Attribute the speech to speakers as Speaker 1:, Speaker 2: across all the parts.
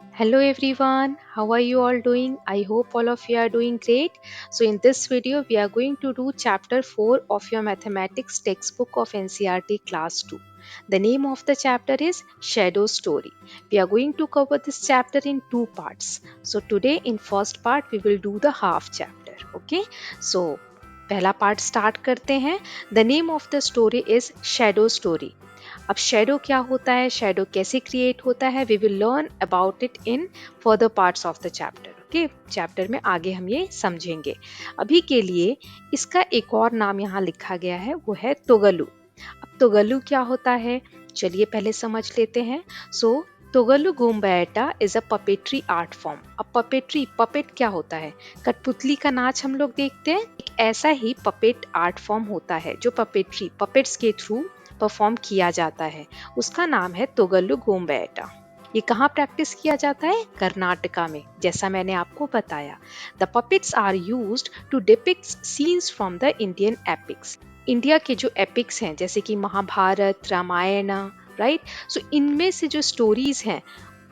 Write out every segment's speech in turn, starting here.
Speaker 1: Hello everyone, how are you all doing? I hope all of you are doing great. So in this video we are going to do chapter 4 of your mathematics textbook of NCERT class 2. The name of the chapter is Shadow Story. We are going to cover this chapter in two parts. So today in first part we will do the half chapter. Okay? So पहला part start करते हैं. The name of the story is shadow story. अब shadow क्या होता है, shadow कैसे create होता है, we will learn about it in further parts of the chapter. Okay, chapter में आगे हम ये समझेंगे. अभी के लिए इसका एक और नाम यहाँ लिखा गया है, वो है तोगलू. अब तोगलू क्या होता है, चलिए पहले समझ लेते हैं. So Togalu Gombeyata is a puppetry art form. अब पपेट्री, पपेट क्या होता है, कठपुतली का नाच हम लोग देखते हैं, एक ऐसा ही पपेट आर्ट फॉर्म होता है जो पपेट्री, पपेट्स के थ्रू परफॉर्म किया जाता है. उसका नाम है तोगलू गोम्बैटा. ये कहाँ प्रैक्टिस किया जाता है, कर्नाटका में, जैसा मैंने आपको बताया. The puppets are used to depict scenes from the Indian epics. India के जो एपिक्स हैं जैसे कि महाभारत, रामायण, राइट. सो इनमें से जो स्टोरीज हैं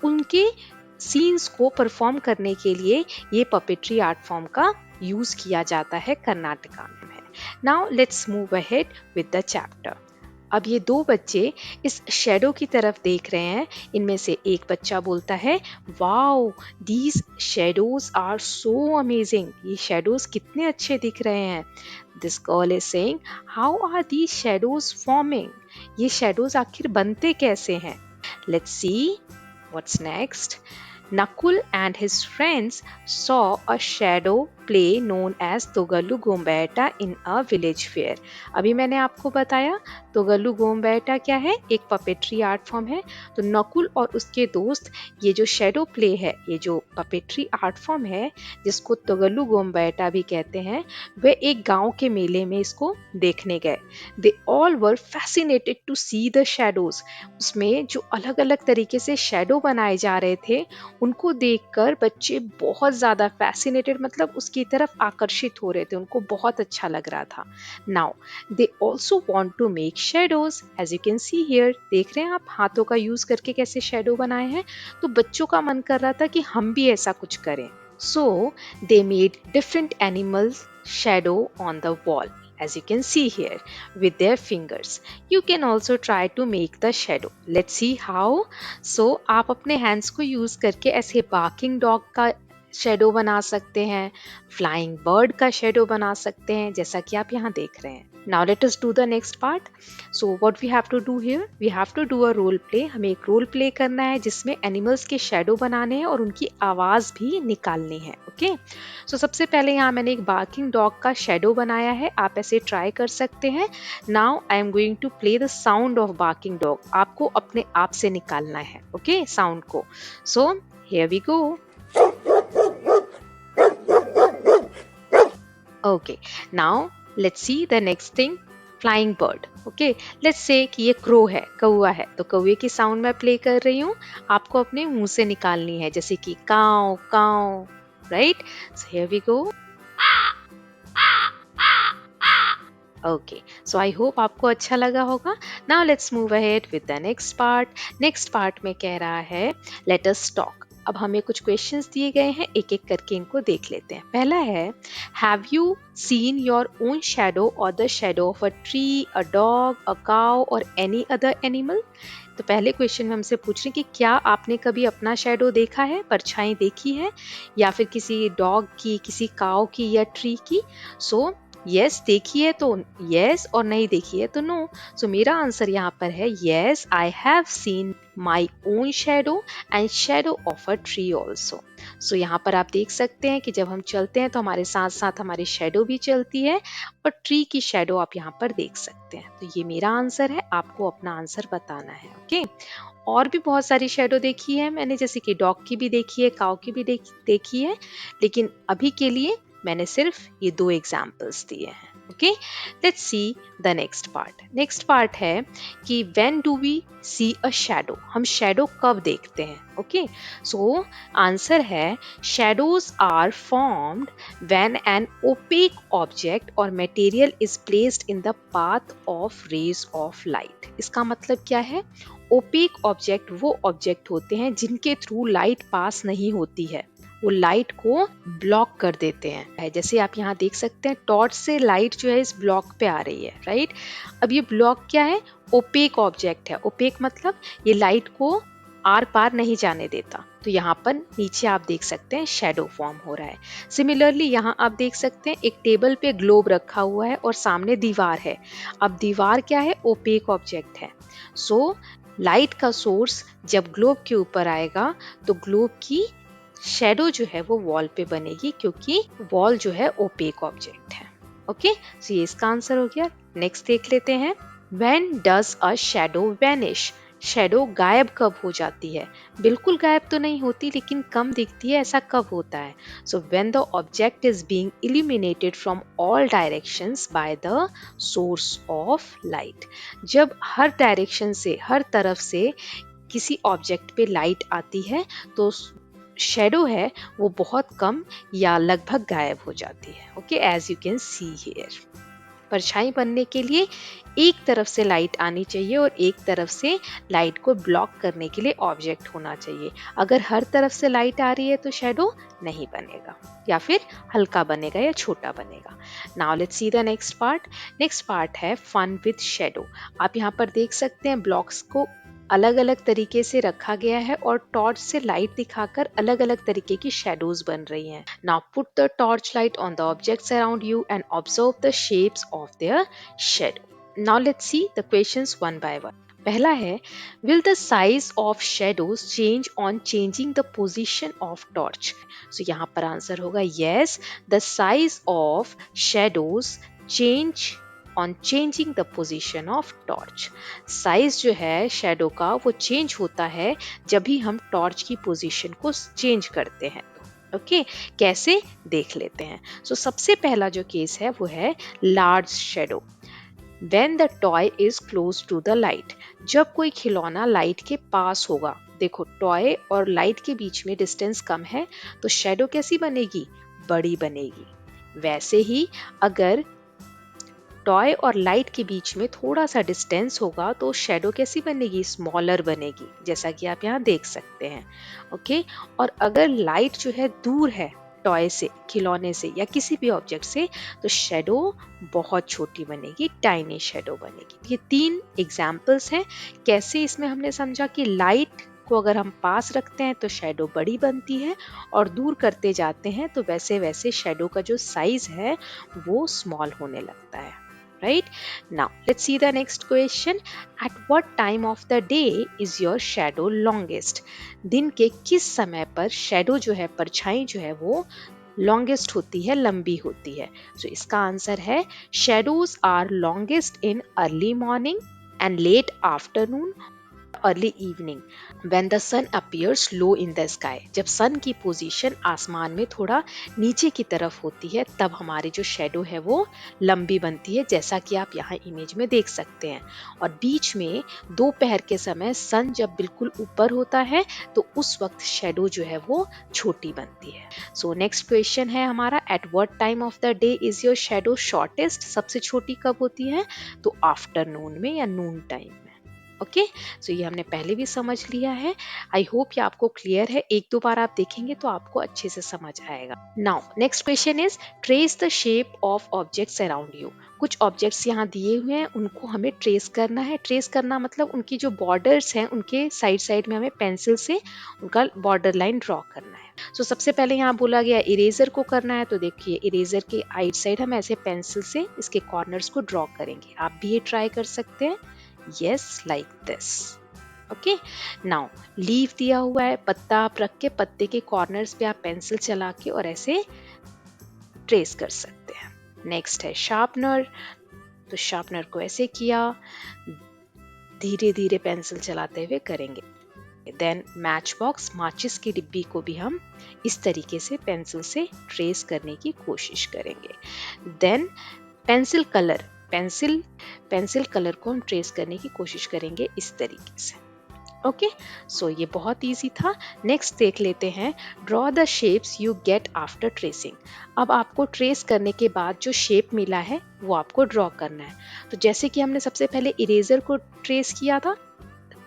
Speaker 1: उनके सीन्स को परफॉर्म करने के लिए ये पपेट्री आर्ट फॉर्म का यूज किया जाता है कर्नाटका में. Now let's move ahead with the chapter. अब ये दो बच्चे इस शेडो की तरफ देख रहे हैं. इनमें से एक बच्चा बोलता है, wow these shadows are so amazing. ये शेडोज कितने अच्छे दिख रहे हैं. This girl is saying, how are these shadows forming. ये शेडोज आखिर बनते कैसे हैं. Let's see what's next. Nakul and his friends saw a shadow play known as Togalu Gombeta in a village fair. अभी मैंने आपको बताया तोगलू गोम्बैटा क्या है, एक पपेट्री आर्ट फॉर्म है. तो नकुल और उसके दोस्त ये जो शेडो प्ले है, ये जो पपेट्री आर्ट फॉर्म है जिसको तोगलू गोम्बैटा भी कहते हैं, वे एक गांव के मेले में इसको देखने गए. They all were fascinated to see the shadows. उसमें जो अलग अलग तरीके से शेडो बनाए जा रहे थे उनको देखकर बच्चे बहुत ज़्यादा फैसिनेटेड, मतलब उसकी तरफ आकर्षित हो रहे थे, उनको बहुत अच्छा लग रहा था. Now they also want to make shadows. As you can see here, देख रहे हैं आप हाथों का यूज करके कैसे शेडो बनाए हैं. तो बच्चों का मन कर रहा था कि हम भी ऐसा कुछ करें. So they made different animals shadow on the wall, as you can see here, with their fingers. You can also try to make the shadow. Let's see how. So आप अपने hands को use करके ऐसे barking dog का shadow बना सकते हैं, flying bird का शेडो बना सकते हैं, जैसा कि आप यहाँ देख रहे हैं. Now let us do the next part. So what we have to do here? We have to do a role play. हमें एक रोल प्ले करना है जिसमें एनिमल्स के शेडो बनाने हैं और उनकी आवाज़ भी निकालनी है. ओके, सो सबसे पहले यहाँ मैंने एक बार्किंग डॉग का शेडो बनाया है. आप ऐसे ट्राई कर सकते हैं. Now I am going to play the sound of barking dog. आपको अपने आप से निकालना है, ओके, साउंड को. So here we go. Okay, now let's see the next thing. Flying bird. Okay, let's say कि ये क्रो है, कौआ है, तो कौए की साउंड मैं प्ले कर रही हूँ, आपको अपने मुंह से निकालनी है, जैसे कि काव काव, right. So here we go. Okay, so I hope आपको अच्छा लगा होगा. Now let's move ahead with the next part. Next part में कह रहा है, लेट अस टॉक. अब हमें कुछ क्वेश्चंस दिए गए हैं, एक एक करके इनको देख लेते हैं. पहला है, have you seen your own shadow और the shadow of a tree, a dog, a cow और एनी अदर एनिमल. तो पहले क्वेश्चन में हमसे पूछ रहे हैं कि क्या आपने कभी अपना शैडो देखा है, परछाई देखी है, या फिर किसी डॉग की, किसी काउ की या ट्री की. सो यस देखी है तो यस, और नहीं देखी है तो नो. सो मेरा आंसर यहाँ पर है yes, I have seen my own shadow and shadow of a tree also. So यहाँ पर आप देख सकते हैं कि जब हम चलते हैं तो हमारे साथ साथ हमारी शेडो भी चलती है, और ट्री की शेडो आप यहाँ पर देख सकते हैं. तो ये मेरा आंसर है, आपको अपना आंसर बताना है. ओके, और भी बहुत सारी शेडो देखी है मैंने, जैसे कि डॉग की भी देखी है, काउ की भी देखी है, लेकिन अभी के लिए मैंने सिर्फ ये दो एग्जाम्पल्स दिए हैं. Okay, let's see the next part. Next part है कि when do we see a shadow. हम शैडो कब देखते हैं. ओके, सो आंसर है, shadows are formed when an opaque object और material is placed in the path of rays of light. इसका मतलब क्या है, ओपेक ऑब्जेक्ट वो ऑब्जेक्ट होते हैं जिनके थ्रू लाइट पास नहीं होती है, वो लाइट को ब्लॉक कर देते हैं। जैसे आप यहाँ देख सकते हैं टॉर्च से लाइट जो है इस ब्लॉक पे आ रही है, राइट। अब ये ब्लॉक क्या है? ओपेक ऑब्जेक्ट है। ओपेक मतलब ये लाइट को आर पार नहीं जाने देता। तो यहाँ पर नीचे आप देख सकते हैं शेडो फॉर्म हो रहा है। सिमिलरली यहाँ आप देख सकते हैं एक टेबल पे ग्लोब रखा हुआ है और सामने दीवार है। अब दीवार क्या है? ओपेक ऑब्जेक्ट है। सो लाइट का सोर्स जब ग्लोब के ऊपर आएगा तो ग्लोब की शेडो जो है वो वॉल पे बनेगी, क्योंकि वॉल जो है ओपेक ऑब्जेक्ट है। ओके, सो ये इसका आंसर हो गया। नेक्स्ट देख लेते हैं, when does a shadow vanish? Shadow गायब कब हो जाती है? बिल्कुल गायब तो नहीं होती, लेकिन कम दिखती है। ऐसा कब होता है? So when the object is being illuminated from all directions by the source of light. जब हर डायरेक्शन से, हर तरफ से किसी ऑब्जेक्ट पे लाइट आती है तो शेडो है वो बहुत कम या लगभग गायब हो जाती है। Okay, as you can see here. परछाई बनने के लिए एक तरफ से लाइट आनी चाहिए और एक तरफ से लाइट को ब्लॉक करने के लिए ऑब्जेक्ट होना चाहिए। अगर हर तरफ से लाइट आ रही है तो शेडो नहीं बनेगा, या फिर हल्का बनेगा या छोटा बनेगा। Now let's see the next part. Next part है फन विद शेडो। आप यहाँ पर देख सकते हैं ब्लॉक्स को अलग अलग तरीके से रखा गया है और टॉर्च से लाइट दिखाकर अलग अलग तरीके की शेडोज बन रही हैं। Now put the torch light on the objects around you and observe the shapes of their shadow. Now let's see the questions one by one. पहला है, will the size of shadows change on changing the position of torch? So यहाँ पर answer होगा yes, the size of shadows change on changing the position of torch. Size जो है shadow का वो change होता है जब भी हम टॉर्च की पोजीशन को चेंज करते हैं। ओके, कैसे देख लेते हैं। सो सबसे पहला जो केस है वो है large shadow. When the toy is close to the light, जब कोई खिलौना लाइट के पास होगा, देखो टॉय और लाइट के बीच में डिस्टेंस कम है तो शेडो कैसी बनेगी? बड़ी बनेगी। वैसे ही अगर टॉय और लाइट के बीच में थोड़ा सा डिस्टेंस होगा तो शेडो कैसी बनेगी? स्मॉलर बनेगी, जैसा कि आप यहाँ देख सकते हैं। ओके, और अगर लाइट जो है दूर है टॉय से, खिलौने से या किसी भी ऑब्जेक्ट से, तो शेडो बहुत छोटी बनेगी, टाइनी शेडो बनेगी। ये 3 एग्जाम्पल्स हैं कैसे इसमें हमने समझा कि लाइट को अगर हम पास रखते हैं तो शेडो बड़ी बनती है और दूर करते जाते हैं तो वैसे वैसे शेडो का जो साइज है वो स्मॉल होने लगता है। Right? Now, let's see the next question. At what time of the day is your shadow longest? दिन के किस समय पर शेडो जो है, परछाई जो है वो लॉन्गेस्ट होती है, लंबी होती है। सो इसका आंसर है shadows are longest in early morning and late afternoon, early evening, when the sun appears low in the sky. जब सन की पोजीशन आसमान में थोड़ा नीचे की तरफ होती है तब हमारी जो शेडो है वो लंबी बनती है, जैसा कि आप यहाँ इमेज में देख सकते हैं। और बीच में दोपहर के समय सन जब बिल्कुल ऊपर होता है तो उस वक्त शेडो जो है वो छोटी बनती है। सो नेक्स्ट क्वेश्चन है हमारा, at what time of the day is your shadow shortest? सबसे छोटी कब होती है? तो आफ्टरनून में या नून टाइम में। ओके, सो ये हमने पहले भी समझ लिया है। आई होप ये आपको क्लियर है। एक दो बार आप देखेंगे तो आपको अच्छे से समझ आएगा। Now next question is, trace the shape of objects around you. कुछ ऑब्जेक्ट्स यहाँ दिए हुए हैं, उनको हमें ट्रेस करना है। ट्रेस करना मतलब उनकी जो बॉर्डर्स हैं उनके साइड साइड में हमें पेंसिल से उनका बॉर्डर लाइन ड्रॉ करना है। सो सबसे पहले यहाँ बोला गया इरेजर को करना है, तो देखिए इरेजर के आइट साइड हम ऐसे पेंसिल से इसके कॉर्नर्स को ड्रॉ करेंगे। आप भी ये ट्राई कर सकते हैं। Yes, like this. Okay, now leaf दिया हुआ है, पत्ता आप रख के पत्ते के कॉर्नर्स पे आप पेंसिल चला के और ऐसे ट्रेस कर सकते हैं। नेक्स्ट है शार्पनर, तो शार्पनर को ऐसे किया, धीरे धीरे पेंसिल चलाते हुए करेंगे। देन मैच बॉक्स, माचिस की डिब्बी को भी हम इस तरीके से पेंसिल से ट्रेस करने की कोशिश करेंगे। Then pencil colour, pencil colour को हम ट्रेस करने की कोशिश करेंगे इस तरीके से। ओके, सो ये बहुत इजी था। नेक्स्ट देख लेते हैं, draw the shapes you get after tracing. अब आपको ट्रेस करने के बाद जो शेप मिला है वो आपको ड्रॉ करना है। तो जैसे कि हमने सबसे पहले इरेजर को ट्रेस किया था,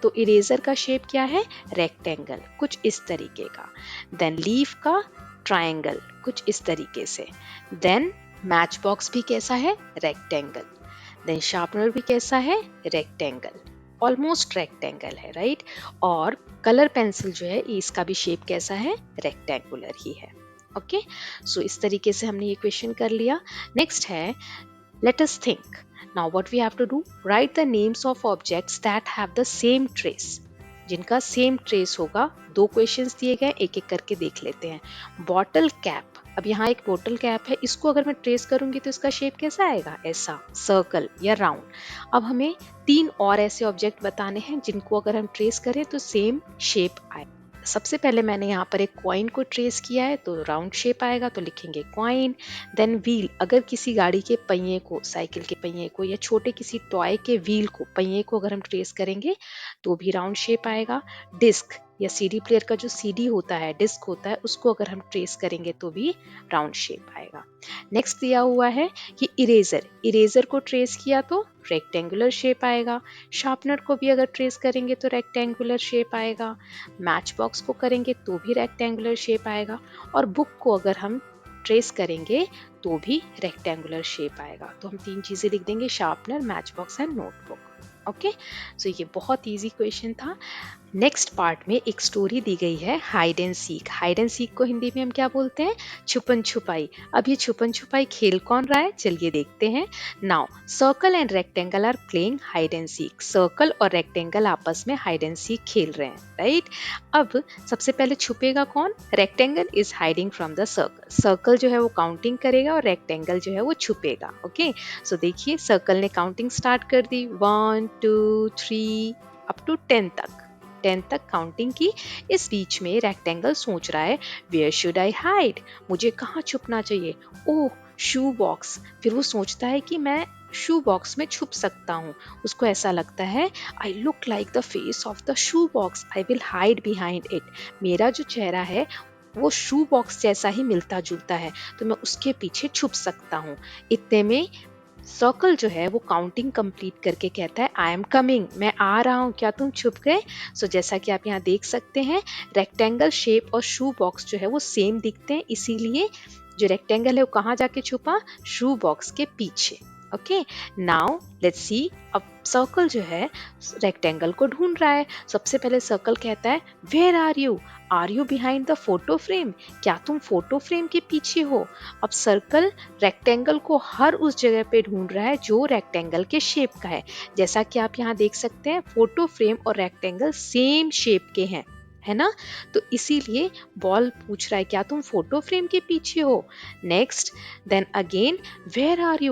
Speaker 1: तो इरेजर का शेप क्या है, रेक्टेंगल, कुछ इस तरीके का। देन लीफ का ट्रायंगल, कुछ इस तरीके से। देन मैच बॉक्स भी कैसा है, रेक्टेंगल। देन शार्पनर भी कैसा है, रेक्टेंगल, ऑलमोस्ट रेक्टेंगल है, राइट। और कलर पेंसिल जो है इसका भी शेप कैसा है, रेक्टेंगुलर ही है। ओके, सो इस तरीके से हमने ये क्वेश्चन कर लिया। नेक्स्ट है, let us think. Now what we have to do? Write the names of objects that have the same trace. जिनका सेम ट्रेस होगा। दो क्वेश्चंस दिए गए, एक एक करके देख लेते हैं। बॉटल कैप, अब यहाँ एक बॉटल कैप है, इसको अगर मैं ट्रेस करूंगी तो इसका शेप कैसा आएगा, ऐसा, सर्कल या राउंड। अब हमें तीन और ऐसे ऑब्जेक्ट बताने हैं जिनको अगर हम ट्रेस करें तो सेम शेप आए। सबसे पहले मैंने यहाँ पर एक कॉइन को ट्रेस किया है, तो राउंड शेप आएगा, तो लिखेंगे कॉइन। देन व्हील, अगर किसी गाड़ी के पहिए को, साइकिल के पहिए को या छोटे किसी टॉय के व्हील को, पहिए को अगर हम ट्रेस करेंगे तो भी राउंड शेप आएगा। डिस्क या सीडी प्लेयर का जो सीडी होता है, डिस्क होता है, उसको अगर हम ट्रेस करेंगे तो भी राउंड शेप आएगा। नेक्स्ट दिया हुआ है कि इरेजर, इरेजर को ट्रेस किया तो रेक्टेंगुलर शेप आएगा। शार्पनर को भी अगर ट्रेस करेंगे तो रेक्टेंगुलर शेप आएगा। मैच बॉक्स को करेंगे तो भी रेक्टेंगुलर शेप आएगा। और बुक को अगर हम ट्रेस करेंगे तो भी रेक्टेंगुलर शेप आएगा। तो हम तीन चीजें लिख देंगे, sharpener, match box and notebook. Okay, so ये बहुत इजी क्वेश्चन था। नेक्स्ट पार्ट में एक स्टोरी दी गई है, hide and seek. Hide and seek को हिंदी में हम क्या बोलते हैं, छुपन छुपाई। अब ये छुपन छुपाई खेल कौन रहा है, चलिए देखते हैं। Now circle and rectangle are playing hide and seek. Circle और रेक्टेंगल आपस में हाइड एंड सीक खेल रहे हैं, राइट। अब सबसे पहले छुपेगा कौन, rectangle is hiding from the circle. Circle जो है वो काउंटिंग करेगा और रेक्टेंगल जो है वो छुपेगा। ओके, सो देखिए सर्कल ने काउंटिंग स्टार्ट कर दी, 1 2 3 अप टू 10 तक। 10 तक काउंटिंग की। इस बीच में रेक्टेंगल सोच रहा है, वेयर शुड आई हाइड, मुझे कहाँ छुपना चाहिए। ओह, शू बॉक्स। फिर वो सोचता है कि मैं शू बॉक्स में छुप सकता हूँ। उसको ऐसा लगता है, I look like the face of the shoe box, I will hide behind it. मेरा जो चेहरा है वो शू बॉक्स जैसा ही मिलता जुलता है, तो मैं उसके पीछे छुप सकता हूँ। इतने में सर्कल जो है वो काउंटिंग कंप्लीट करके कहता है, आई एम कमिंग, मैं आ रहा हूँ, क्या तुम छुप गए। सो जैसा कि आप यहाँ देख सकते हैं, रेक्टेंगल शेप और शू बॉक्स जो है वो सेम दिखते हैं, इसीलिए जो रेक्टेंगल है वो कहाँ जाके छुपा, शू बॉक्स के पीछे। Okay, now let's see. अब सर्कल जो है रेक्टेंगल को ढूंढ रहा है। सबसे पहले सर्कल कहता है, where are you behind the photo frame, क्या तुम फोटो फ्रेम के पीछे हो। अब सर्कल रेक्टेंगल को हर उस जगह पे ढूंढ रहा है जो रेक्टेंगल के शेप का है। जैसा कि आप यहाँ देख सकते हैं, फोटो फ्रेम और रेक्टेंगल सेम शेप के हैं, है ना। तो इसीलिए बॉल पूछ रहा है, क्या तुम फोटो फ्रेम के पीछे हो। Next, then again, where are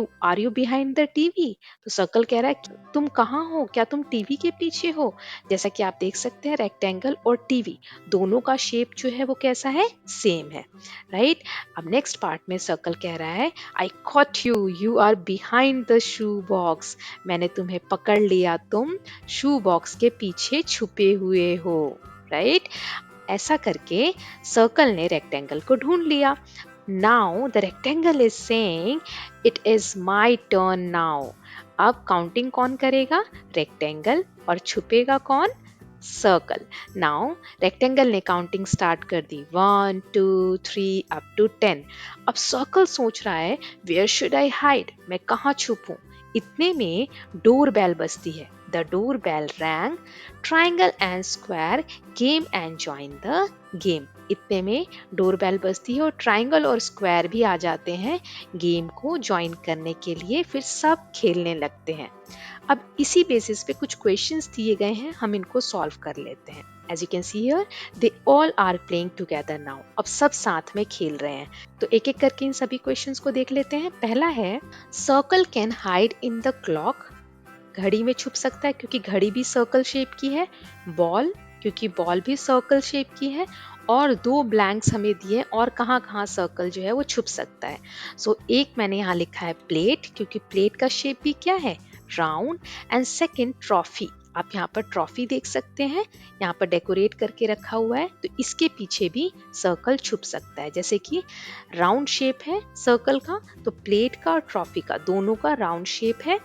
Speaker 1: you behind the TV. तो सर्कल कह रहा है, तुम कहाँ हो, क्या तुम टीवी के पीछे हो। जैसा कि आप देख सकते हैं, रेक्टेंगल और टीवी दोनों का शेप जो है वो कैसा है, सेम है, राइट। अब नेक्स्ट पार्ट में सर्कल कह रहा है, I caught you are behind the shoe box, मैंने तुम्हें पकड़ लिया, तुम शू बॉक्स के पीछे छुपे हुए हो, राइट। ऐसा करके सर्कल ने रेक्टेंगल को ढूंढ लिया। Now the rectangle is saying, it is my turn now. अब काउंटिंग कौन करेगा, रेक्टेंगल, और छुपेगा कौन, सर्कल। नाउ रेक्टेंगल ने काउंटिंग स्टार्ट कर दी, 1 2 3 अप टू 10। अब सर्कल सोच रहा है, वेयर शुड आई हाइड, मैं कहाँ छुपूं। इतने में डोर बेल बजती है। The door bell rang, triangle and square came and join the game. इतने में डोर बेल बजती है और ट्राइंगल और स्क्वायर भी आ जाते हैं गेम को ज्वाइन करने के लिए। फिर सब खेलने लगते हैं। अब इसी बेसिस पे कुछ क्वेश्चंस दिए गए हैं, हम इनको सॉल्व कर लेते हैं। As you can see here, they all are playing together now. अब सब साथ में खेल रहे हैं। तो एक एक करके इन सभी क्वेश्चंस को देख लेते हैं। पहला है, circle can hide in the clock, घड़ी में छुप सकता है क्योंकि घड़ी भी सर्कल शेप की है। बॉल, क्योंकि बॉल भी सर्कल शेप की है। और दो ब्लैंक्स हमें दिए, और कहाँ कहाँ सर्कल जो है वो छुप सकता है। सो एक मैंने यहाँ लिखा है प्लेट, क्योंकि प्लेट का शेप भी क्या है, राउंड। एंड सेकेंड ट्रॉफी, आप यहाँ पर ट्रॉफी देख सकते हैं, यहाँ पर डेकोरेट करके रखा हुआ है, तो इसके पीछे भी सर्कल छुप सकता है। जैसे कि राउंड शेप है सर्कल का, तो प्लेट का और ट्रॉफी का दोनों का राउंड शेप है,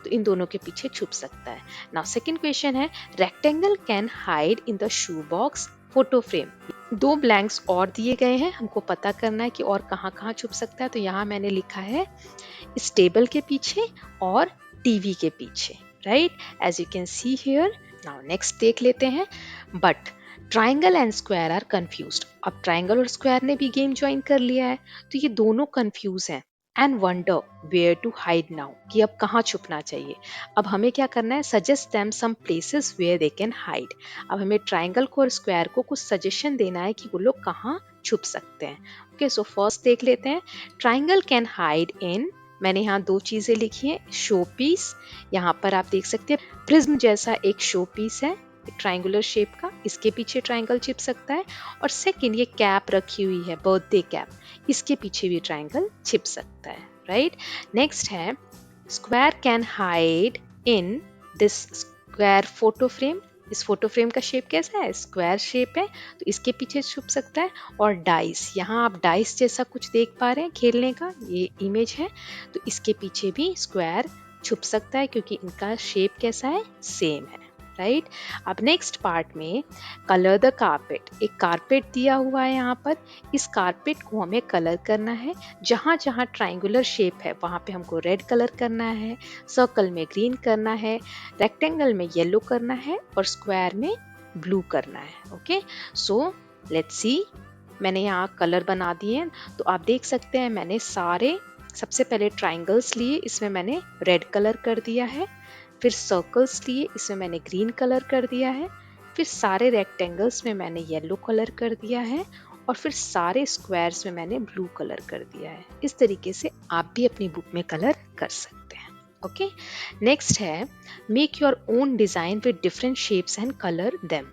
Speaker 1: तो इन दोनों के पीछे छुप सकता है। नाउ सेकंड क्वेश्चन है, rectangle can hide in the shoe box photo frame. दो ब्लैंक्स और दिए गए हैं, हमको पता करना है कि और कहाँ कहाँ छुप सकता है। तो यहाँ मैंने लिखा है इस टेबल के पीछे और टीवी के पीछे, right, as you can see here. Now next देख लेते हैं, but triangle and square are confused. अब ट्राइंगल और स्क्वायर ने भी गेम ज्वाइन कर लिया है, तो ये दोनों कंफ्यूज हैं and wonder where to hide now, कि अब कहाँ छुपना चाहिए। अब हमें क्या करना है, suggest them some places where they can hide. अब हमें ट्राइंगल को और स्क्वायर को कुछ सजेशन देना है कि वो लोग कहाँ छुप सकते हैं। ओके, सो फर्स्ट देख लेते हैं, ट्राइंगल कैन हाइड इन, मैंने यहाँ दो चीजें लिखी हैं, शो पीस, यहाँ पर आप देख सकते हैं प्रिज्म जैसा एक शो पीस है ट्राइंगुलर शेप का, इसके पीछे ट्राइंगल छिप सकता है। और सेकंड ये कैप रखी हुई है बर्थडे कैप, इसके पीछे भी ट्राइंगल छिप सकता है, राइट। नेक्स्ट है, square can hide in this square photo frame. इस फोटो फ्रेम का शेप कैसा है, स्क्वायर शेप है, तो इसके पीछे छुप सकता है। और डाइस, यहाँ आप डाइस जैसा कुछ देख पा रहे हैं खेलने का, ये इमेज है, तो इसके पीछे भी स्क्वायर छुप सकता है क्योंकि इनका शेप कैसा है, सेम है, राइट। अब नेक्स्ट पार्ट में कलर द कारपेट, एक कारपेट दिया हुआ है यहाँ पर, इस कारपेट को हमें कलर करना है। जहाँ जहाँ ट्राइंगुलर शेप है वहाँ पे हमको रेड कलर करना है, सर्कल में ग्रीन करना है, रेक्टेंगल में येलो करना है और स्क्वायर में ब्लू करना है। ओके, सो लेट्स सी, मैंने यहाँ कलर बना दिए हैं, तो आप देख सकते हैं मैंने सारे, सबसे पहले ट्राइंगल्स लिए, इसमें मैंने रेड कलर कर दिया है, फिर सर्कल्स लिए, इसमें मैंने ग्रीन कलर कर दिया है, फिर सारे रेक्टेंगल्स में मैंने येलो कलर कर दिया है, और फिर सारे स्क्वायर्स में मैंने ब्लू कलर कर दिया है। इस तरीके से आप भी अपनी बुक में कलर कर सकते हैं। ओके, नेक्स्ट है, make your own design with different shapes and colour them.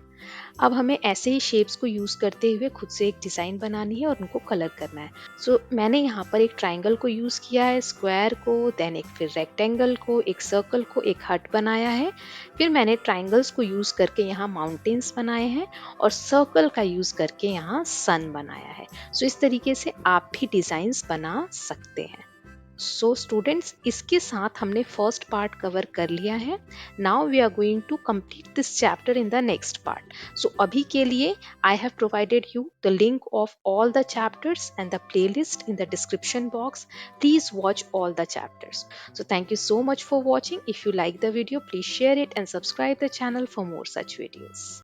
Speaker 1: अब हमें ऐसे ही शेप्स को यूज करते हुए खुद से एक डिजाइन बनानी है और उनको कलर करना है। सो मैंने यहाँ पर एक ट्राइंगल को यूज किया है, स्क्वायर को, देन एक फिर रेक्टेंगल को, एक सर्कल को, एक हर्ट बनाया है, फिर मैंने ट्राइंगल्स को यूज करके यहाँ माउंटेन्स बनाए हैं और सर्कल का यूज करके यहाँ सन बनाया है। सो इस तरीके से आप भी डिजाइंस बना सकते हैं। सो स्टूडेंट्स, इसके साथ हमने फर्स्ट पार्ट कवर कर लिया है। Now we are going to complete this chapter in the next part. So अभी के लिए I have provided you the link of all the chapters and the playlist in the description box. Please watch all the chapters. So thank you so much for watching. If you like the video, please share it and subscribe the channel for more such videos.